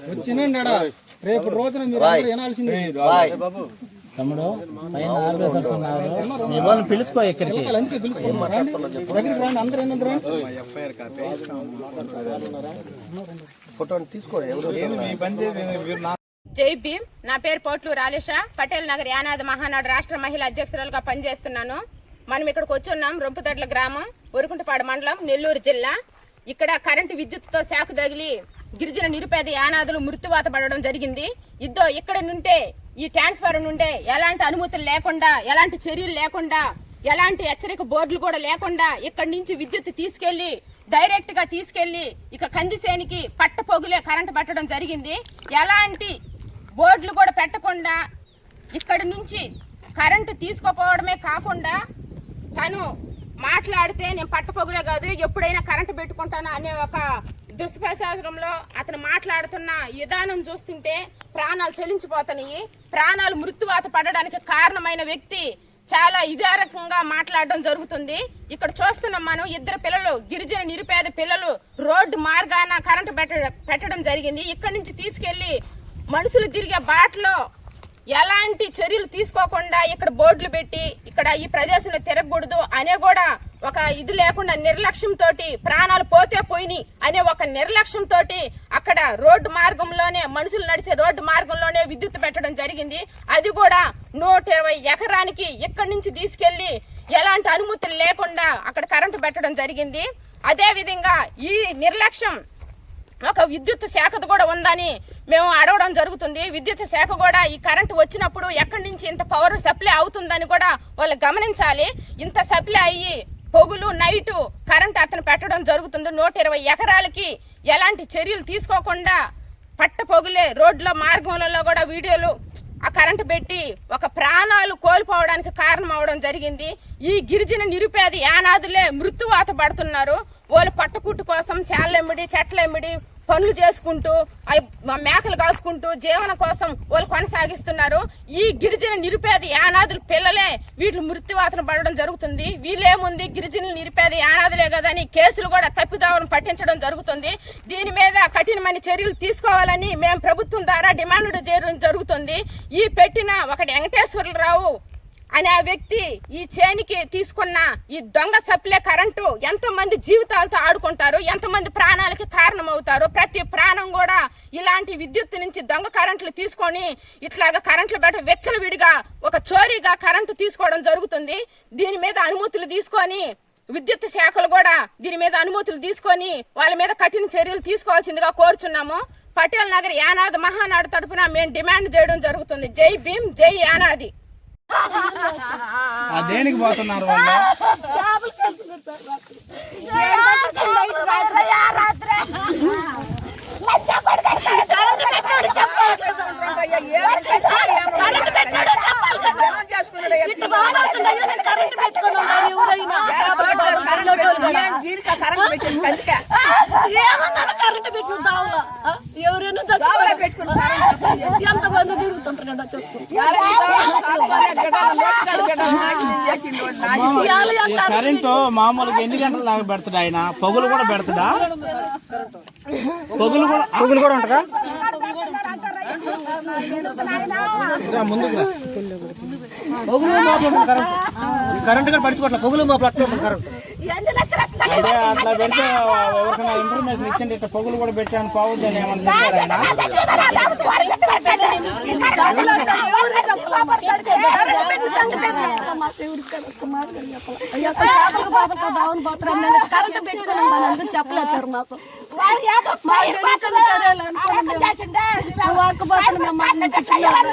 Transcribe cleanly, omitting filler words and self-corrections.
వచ్చినాడా రేపు రోజున మీరు వినాల్సింది తమ్ముడు పైన ఆఫీసర్స్ ఉన్నారు, మీ వాళ్ళని పిలుచుకో ఇక్కడికి. జై భీమ్. నా పేరు పోట్లూరు ఆలిషా. పటేల్ నగర్ యానాది మహానాడు రాష్ట్ర మహిళా అధ్యక్షురాలుగా పనిచేస్తున్నాను. మనం ఇక్కడికి వచ్చున్నాం. రొంపుదొడ్ల గ్రామం, ఒరుకుంటపాడు మండలం, నెల్లూరు జిల్లా. ఇక్కడ కరెంటు విద్యుత్తుతో శాఖ తగిలి గిరిజన నిరుపేద యానాదులు మృత్యువాత పడడం జరిగింది. ఇక్కడ నుండే ఈ ట్రాన్స్ఫర్ నుండే ఎలాంటి అనుమతులు లేకుండా, ఎలాంటి చర్యలు లేకుండా, ఎలాంటి హెచ్చరిక బోర్డులు కూడా లేకుండా ఇక్కడి నుంచి విద్యుత్ తీసుకెళ్లి డైరెక్ట్ గా తీసుకెళ్లి ఇక కందిసేనికి పట్ట పొగులే కరెంటు పెట్టడం జరిగింది. ఎలాంటి బోర్డులు కూడా పెట్టకుండా ఇక్కడి నుంచి కరెంటు తీసుకుపోవడమే కాకుండా తను మాట్లాడితే నేను పట్టపొగులే కాదు ఎప్పుడైనా కరెంటు పెట్టుకుంటాను అనే ఒక దుష్ప్రచారంలో అతను మాట్లాడుతున్న విధానం చూస్తుంటే ప్రాణాలు చెల్లించిపోతున్నాయి. ప్రాణాలు మృత్యువాత పడడానికి కారణమైన వ్యక్తి చాలా ఇదే రకంగా మాట్లాడడం జరుగుతుంది. ఇక్కడ చూస్తున్నాం మనం, ఇద్దరు పిల్లలు, గిరిజన నిరుపేద పిల్లలు రోడ్డు మార్గాన కరెంటు పెట్టడం జరిగింది. ఇక్కడి నుంచి తీసుకెళ్లి మనుషులు తిరిగే బాటలో ఎలాంటి చర్యలు తీసుకోకుండా ఇక్కడ బోర్డులు పెట్టి ఇక్కడ ఈ ప్రదేశంలో తిరగకూడదు అనే కూడా ఒక ఇది లేకుండా నిర్లక్ష్యంతో ప్రాణాలు పోతే పోయినాయి అనే ఒక నిర్లక్ష్యంతో అక్కడ రోడ్డు మార్గంలోనే, మనుషులు నడిచే రోడ్డు మార్గంలోనే విద్యుత్ పెట్టడం జరిగింది. అది కూడా 120 ఎకరానికి ఇక్కడి నుంచి తీసుకెళ్లి ఎలాంటి అనుమతులు లేకుండా అక్కడ కరెంటు పెట్టడం జరిగింది. అదే విధంగా ఈ నిర్లక్ష్యం ఒక విద్యుత్ శాఖది కూడా ఉందని మేము అడగడం జరుగుతుంది. విద్యుత్ శాఖ కూడా ఈ కరెంటు వచ్చినప్పుడు ఎక్కడి నుంచి ఇంత పవర్ సప్లై అవుతుందని కూడా వాళ్ళు గమనించాలి. ఇంత సప్లై అయ్యి పొగులు నైటు కరెంటు అతను పెట్టడం జరుగుతుంది. 120 ఎకరాలకి ఎలాంటి చర్యలు తీసుకోకుండా పట్ట పొగులే రోడ్ల మార్గంలో కూడా వీడియోలు ఆ కరెంటు పెట్టి ఒక ప్రాణాలు కోల్పోవడానికి కారణం అవడం జరిగింది. ఈ గిరిజన నిరుపేద యానాదులే మృత్యువాత పడుతున్నారు. వాళ్ళు పట్టకుట్టు కోసం చాలెమ్మిడి చెట్లెమ్మిడి పనులు చేసుకుంటూ మేకలు కాసుకుంటూ జీవన కోసం వాళ్ళు కొనసాగిస్తున్నారు. ఈ గిరిజన నిరుపేద యానాదుల పిల్లలే వీళ్ళు మృత్యువాతన పడడం జరుగుతుంది. వీళ్ళేముంది, గిరిజన నిరుపేద యానాదులే కదా అని కేసులు కూడా తప్పిదావను పట్టించడం జరుగుతుంది. దీని మీద కఠినమైన చర్యలు తీసుకోవాలని మేము ప్రభుత్వం ద్వారా డిమాండ్ చేయడం జరుగుతుంది. ఈ పెట్టిన ఒకటి వెంకటేశ్వరరావు అనే ఆ వ్యక్తి ఈ చేనికి తీసుకున్న ఈ దొంగ సప్లై కరెంటు ఎంతమంది జీవితాలతో ఆడుకుంటారు, ఎంతమంది ప్రాణాలకి కారణం అవుతారు. ప్రతి ప్రాణం కూడా ఇలాంటి విద్యుత్ నుంచి దొంగ కరెంట్లు తీసుకొని ఇట్లాగా కరెంట్లు పెట్ట వెచ్చలవిడిగా ఒక చోరీగా కరెంటు తీసుకోవడం జరుగుతుంది. దీని మీద అనుమతులు తీసుకొని విద్యుత్ శాఖలు కూడా దీని మీద అనుమతులు తీసుకొని వాళ్ళ మీద కఠిన చర్యలు తీసుకోవాల్సిందిగా కోరుచున్నాము. పటేల్ నగర్ యానాది మహానాడు తరపున మేము డిమాండ్ చేయడం జరుగుతుంది. జై భీమ్, జై యానాది. దేనికి పోతున్నారు వాళ్ళు? ఎవరైనా ఎంతమంది తిరుగుతుంటారు కదా చెప్పు. కరెంటు మామూలుగా ఎన్ని గంటలు లాగా పెడతాడు ఆయన? పొగులు కూడా పెడతాడా? పొగులు కూడా ఉంటుందా? కరెంట్ కూడా పడుచుకోవట్లే, పొగులు కరెంట్ అంటే అట్లా పెడితే ఎవరికైనా ఇన్ఫర్మేషన్ ఇచ్చండి, ఇట్లా పొగులు కూడా పెట్టాను పోవద్దు అని ఏమన్నా చెప్పారు ఆయన? చెప్పలేదు సార్ మాకు. చర్యలు